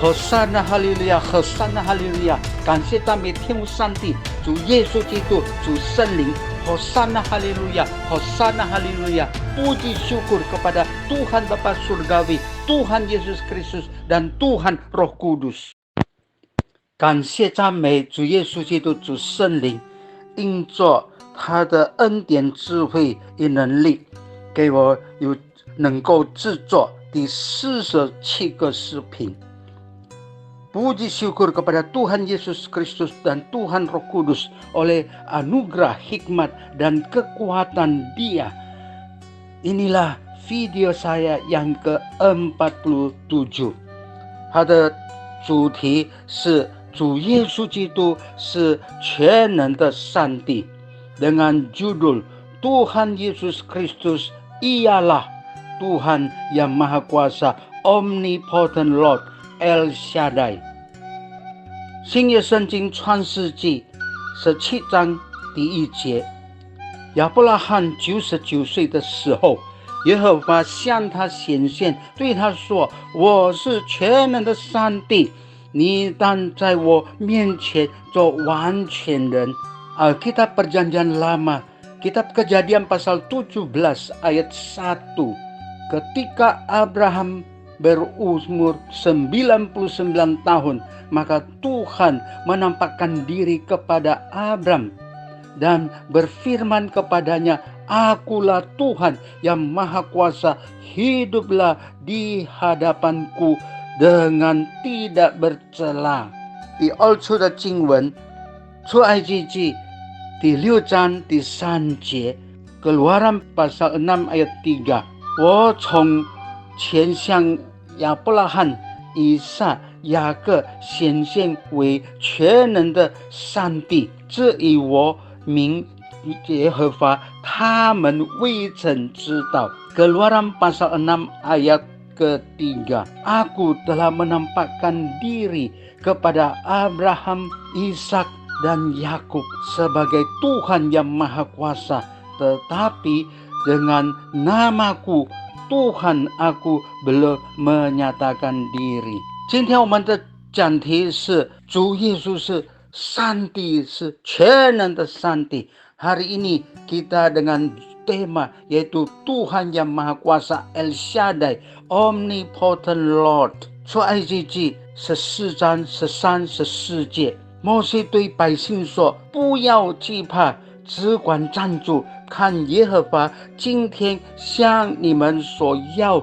和散那哈利路亚，和散那哈利路亚！感谢赞美天父上帝，主耶稣基督，主圣灵，和散那哈利路亚，和散那哈利路亚！Puji syukur kepada Tuhan Bapa Surgawi, Tuhan Yesus Kristus, dan Tuhan Roh Kudus。感谢赞美主耶稣基督，主圣灵，因着他的恩典、智慧与能力，给我有能够制作第47个视频。Puji syukur kepada Tuhan Yesus Kristus dan Tuhan Roh Kudus oleh anugerah, hikmat, dan kekuatan Dia. Inilah video saya yang ke-47。它的主题是主耶稣基督是全能的上帝，dengan judul Tuhan Yesus Kristus ialah Tuhan yang Maha Kuasa, Omnipotent Lord El Shaddai。新约圣经创世纪17章第1节，亚伯拉罕99岁的时候，耶和华向他显现，对他说：“我是全能的上帝，你当在我面前做完全人。” Alkitab Perjanjian Lama, Kitab Kejadian pasal 17 ayat 1. Ketika Abraham berumur 99 tahun, maka Tuhan menampakkan diri kepada Abram dan berfirman kepadanya, "Akulah Tuhan yang Maha Kuasa, hiduplah di hadapanku dengan tidak bercela." 第二处的经文，出埃及记第6章第3节， Keluaran pasal 6 ayat 3。 我从前向亚伯拉罕、以撒、雅各显现为全能的上帝，这以我名耶和华他们未曾知道。 Keluaran pasal 6 ayat ketiga. Aku telah menampakkan diri kepada Abraham, Ishak, dan Yakub sebagai Tuhan yang Maha Kuasa, tetapi dengan namaku Tuhan aku belum menyatakan diri。 今天我们的讲题是主耶稣是上帝，是全能的上帝。 Hari ini kita dengan tema yaitu Tuhan yang Maha Kuasa, El Shaddai, Omnipotent Lord。 出埃及记14章13、14节，摩西对百姓说：“不要惧怕，只管站住，看耶和华今天向你们所要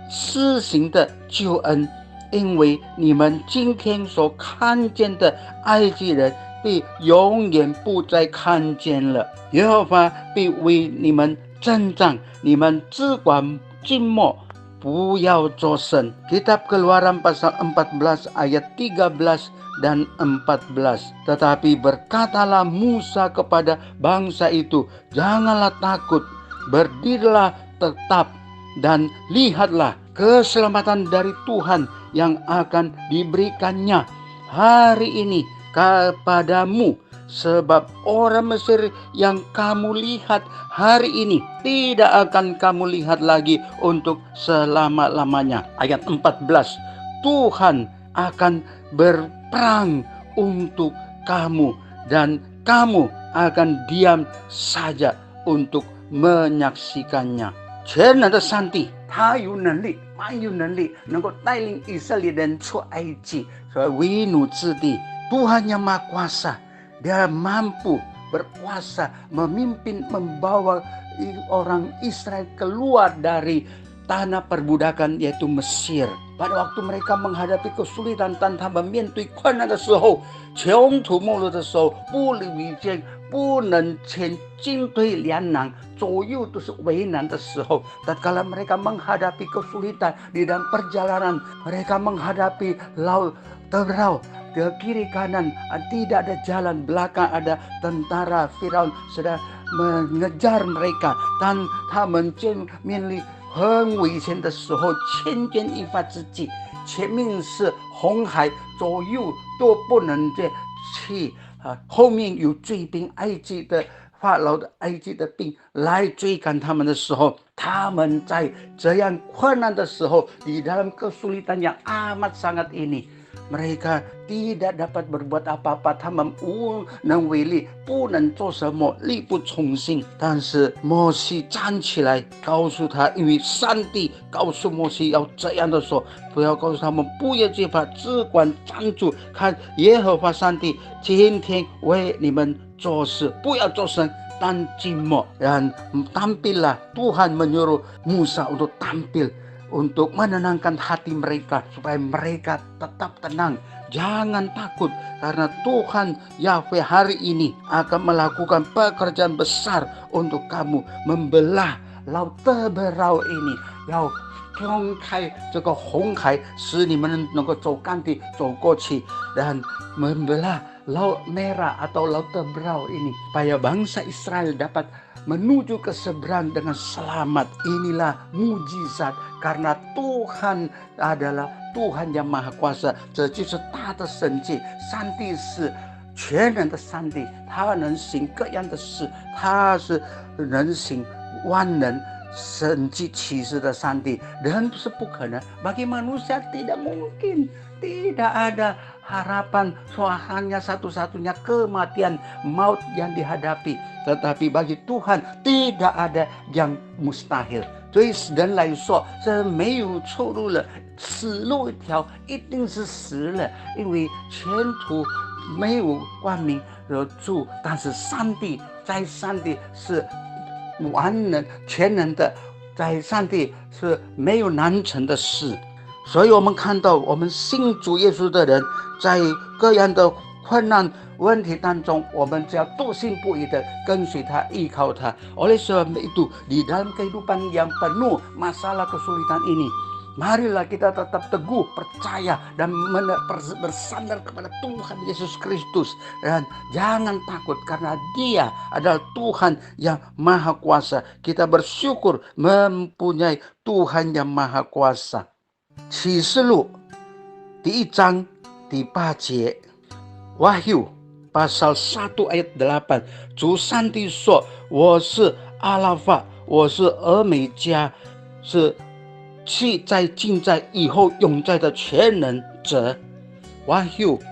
施行的救恩，因为你们今天所看见的埃及人必永远不再看见了。耶和华必为你们征战，你们只管静默，不要作声。” Kitab Keluaran pasal 14 ayat 13 dan 14. Tetapi berkatalah Musa kepada bangsa itu, "Janganlah takut, berdirilah tetap, dan lihatlah keselamatan dari Tuhan yang akan diberikannya hari ini kepadamu. Sebab orang Mesir yang kamu lihat hari ini tidak akan kamu lihat lagi untuk selama-lamanya." Ayat 14. Tuhan akan berperang untuk kamu, dan kamu akan diam saja untuk menyaksikannya。 全能的上帝，他有能力，蛮有能力，能够带领以色列人出埃及和为奴之地。 Tuhan yang Maha Kuasa, Dia mampu berkuasa memimpin, membawa orang Israel keluar dari tanah perbudakan yaitu Mesir. Pada waktu mereka menghadapi kesulitan 当他们面对困难的时候，穷途末路的时候，步履维艰，不能前进退两难，左右都是为难的时候。tatkala mereka menghadapi kesulitan di dalam perjalanan, mereka menghadapi laut terau, ke kiri kanan tidak ada jalan, belakang ada tentara Firaun sedang mengejar mereka， 当他们正面临很危险的时候，千钧一发之际，前面是红海，左右都不能去，后面有追兵，埃及的法老的埃及的兵来追赶他们的时候，他们在这样困难的时候，di dalam kesulitan yang amat sangat ini， mereka tidak dapat berbuat apa-apa，他们无能为力，不能做什么，力不从心。但是摩西站起来告诉他，因为上帝告诉摩西要这样的说，不要告诉他们不要惧怕，只管站住，看耶和华上帝今天为你们做事，不要作声，但静默。Dan tampillah, Tuhan menyuruh Musa untuk tampil, untuk menenangkan hati mereka supaya mereka tetap tenang. Jangan takut, karena Tuhan Yahweh hari ini akan melakukan pekerjaan besar untuk kamu, membelah laut Teberau ini, 要冲开这个红海，使你们能够走干地走过去， dan membelah laut merah atau laut Teberau ini, supaya bangsa Israel dapat menuju ke seberang dengan selamat. Inilah mujizat, karena Tuhan adalah Tuhan yang Maha Kuasa， 这就是他的神迹。上帝是全能的上帝，他能行各样的事，他是能行万能神迹奇事的上帝。人是不可能， bagi manusia tidak mungkin. Tidak ada harapan, hanya satu-satunya kematian, maut yang dihadapi. Tetapi bagi Tuhan tidak ada yang mustahil。 对人来说这没有出路了，死路一条，一定是死了，因为前途没有光明的主。但是上帝是完能全能的，在上帝是没有难成的事。所以我们看到，我们信主耶稣的人，在各样的困难问题当中，我们只要笃信不疑的跟随他，依靠他。Oleh sebab itu, di dalam kehidupan yang penuh masalah kesulitan ini, marilah kita tetap teguh, percaya dan bersandar kepada Tuhan Yesus Kristus, dan jangan takut, karena Dia adalah Tuhan yang Maha Kuasa. Kita bersyukur mempunyai Tuhan yang Maha Kuasa。启示录第1章第8节， Wahyu pasal 1 ayat 8， 主上帝说，我是阿拉法，我是俄美加，是去在近在以后永在的全能者。 Wahyu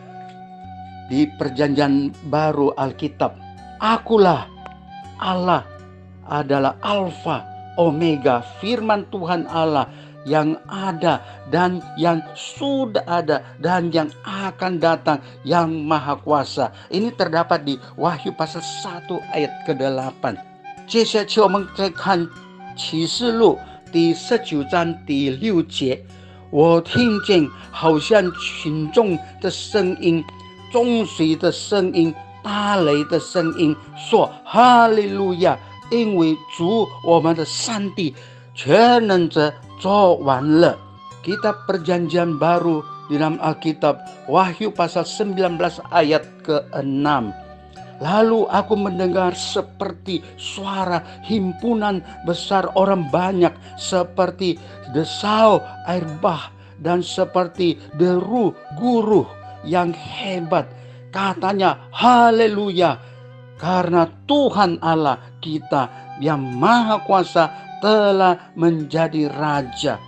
di perjanjian baru Alkitab, akulah Allah, adalah Alfa Omega, firman Tuhan Allah yang ada dan yang sudah ada dan yang akan datang, yang Maha Kuasa. Ini terdapat di Wahyu pasal 1 ayat ke-8。 接下去我们再看启示录第19章第6节， 我听见好像群众的声音，众水的声音，大雷的声音，说哈利路亚，因为主我们的上帝全能者做完了。 Kitab Perjanjian Baru di dalam Alkitab, Wahyu pasal 19 ayat ke-6. Lalu aku mendengar seperti suara himpunan besar orang banyak, seperti desau air bah dan seperti deru guruh yang hebat. Katanya, haleluya, karena Tuhan Allah kita yang Maha Kuasa telah menjadi Raja。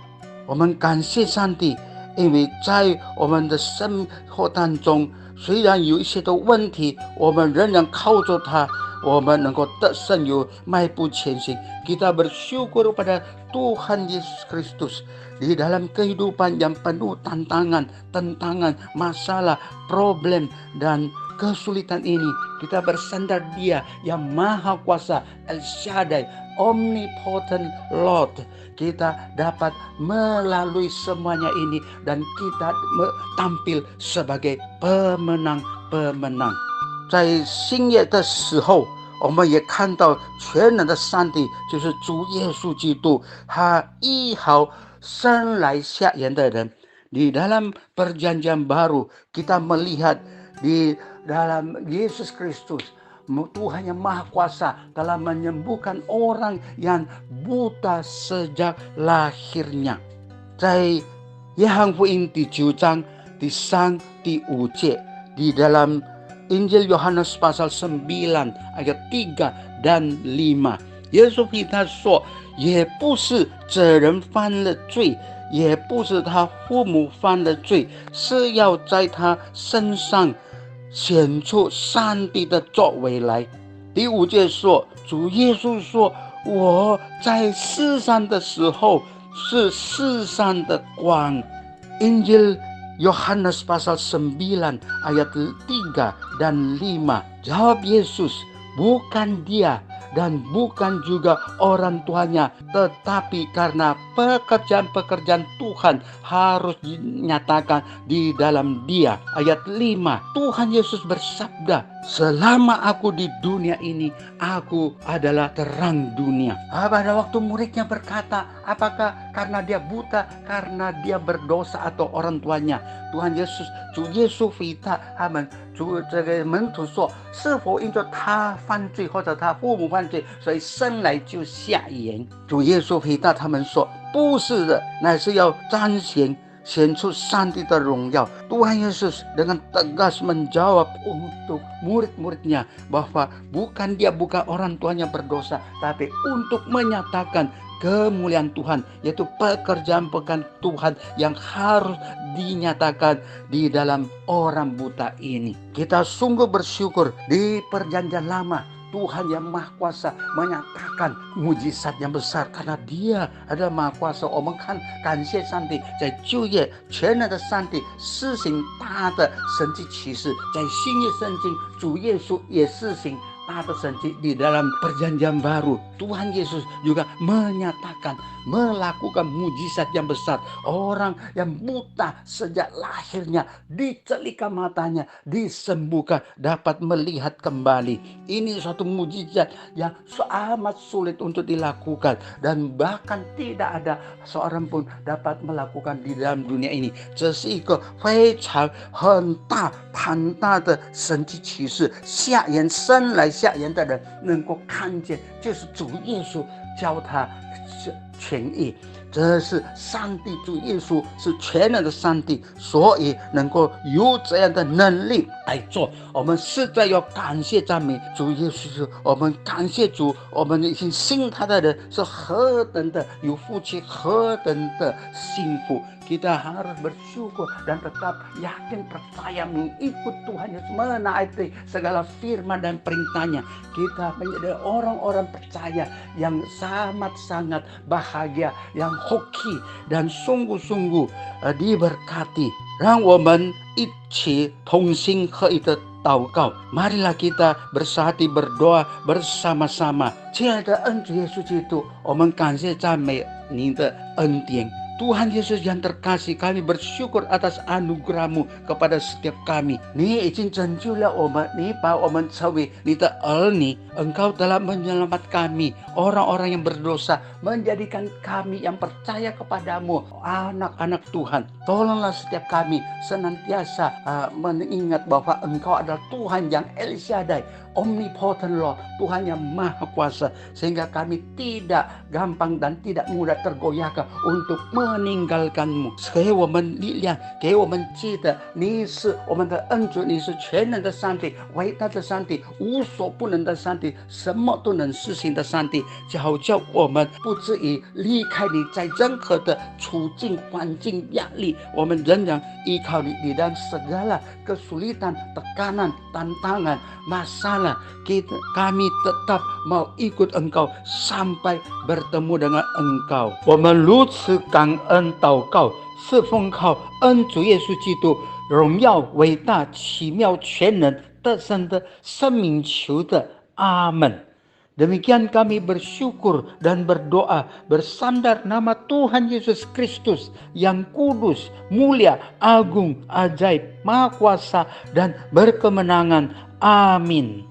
我们感谢上帝，因为在我们的生活当中，虽然有一些的问题，我们仍然靠着他，我们能够得胜，有迈步前行。 Kita bersyukur pada Tuhan Yesus Kristus di dalam kehidupan yang penuh tantangan, masalah, problem dan kesulitan ini. Kita bersandar Dia yang Maha Kuasa, El Shaddai, Omnipotent Lord. Kita dapat melalui semuanya ini dan kita tampil sebagai pemenang-pemenang。 在新约的时候，我们也看到全能的上帝就是主耶稣基督，他医好生来瞎眼的人。 Di dalam perjanjian baru kita melihat di dalam Yesus Kristus, Tuhan yang Maha Kuasa telah menyembuhkan orang yang buta sejak lahirnya。 在约翰福音第9章第3、第5节， di dalam Injil Yohanes pasal 9 ayat 3 dan 5， 耶稣对他说，也不是这人犯了罪，也不是他父母犯的罪，是要在他身上显出上帝的作为来。第5节说，主耶稣说，我在世上的时候是世上的光。Injil Yohanes pasal 9 ayat 3 dan 5. Jawab Yesus, bukan dia dan bukan juga orang tuanya, tetapi karena pekerjaan-pekerjaan Tuhan harus dinyatakan di dalam dia. Ayat 5, Tuhan Yesus bersabda, selama aku di dunia ini, aku adalah terang dunia. Pada waktu muridnya berkata, apakah karena dia buta, karena dia berdosa atau orang tuanya? Tuhan Yesus, 主耶稣回答他们，这个门徒说，是否因着他犯罪或者他父母犯罪，所以生来就瞎眼？主耶稣回答他们说，不是的，乃是要显出上帝的荣耀。Tuhan Yesus dengan tegas menjawab untuk murid-muridnya bahwa bukan orang tuanya berdosa, tapi untuk menyatakan kemuliaan Tuhan, yaitu pekerjaan Tuhan yang harus dinyatakan di dalam orang buta ini. Kita sungguh bersyukur di perjanjian lama Tuhan yang Maha Kuasa menyatakan mujizat yang besar karena Dia adalah Maha Kuasa。我们感谢上帝，在旧约全能的上帝施行大的神迹奇事，在新约圣经主耶稣也施行大的神迹。di dalam perjanjian baru Tuhan Yesus juga melakukan mujizat yang besar. Orang yang buta sejak lahirnya dicelikan matanya, disembuhkan, dapat melihat kembali. Ini suatu mujizat yang amat sulit untuk dilakukan dan bahkan tidak ada seorang pun dapat melakukan di dalam dunia ini. 这是一个非常很大的神迹奇事，生来瞎眼的人能够看见，就是主耶稣教他权益。这是上帝，主耶稣是全能的上帝，所以能够有这样的能力来做。我们实在要感谢赞美主耶稣，我们感谢主，我们已经信他的人是何等的有福气，何等的幸福。Kita harus bersyukur dan tetap yakin, percaya, mengikut Tuhan Yesus, menaati segala firman dan perintahnya. Kita menjadi orang-orang percaya yang sangat-sangat bahagia, yang hoki dan sungguh-sungguh diberkati. 让我们一起同心合一的祷告。Marilah kita bersatu berdoa bersama-sama。亲爱的恩主耶稣基督，我们感谢赞美您的恩典。Tuhan Yesus yang terkasih, kami bersyukur atas anugerah-Mu kepada setiap kami. 你已经拯救了我们，你把我们成为你的儿女， Engkau telah menyelamat kami, orang-orang yang berdosa, menjadikan kami yang percaya kepadamu, anak-anak Tuhan. Tolonglah setiap kami senantiasa mengingat bahwa Engkau adalah Tuhan yang El Shaddai, Omnipotent Lord, Tuhan yang Maha Kuasa, sehingga kami tidak gampang dan tidak mudah tergoyahkan untuk meninggalkan-Mu。 给我们力量，给我们记得你是我们的恩主，你是全能的上帝，伟大的上帝，无所不能的上帝，什么都能施行的上帝，叫我们不至于离开你，在任何的处境、环境、压力，我们仍然依靠你。di dalam segala kesulitan, tekanan, tantangan, masalah, kami tetap mau ikut Engkau sampai bertemu dengan Engkau。 我们如此感恩祷告，是奉靠恩主耶稣基督荣耀、伟大、奇妙、全能得胜的生命求的，阿门。 Demikian kami bersyukur dan berdoa bersandar nama Tuhan Yesus Kristus yang kudus, mulia, agung, ajaib, maha kuasa dan berkemenangan. Amin.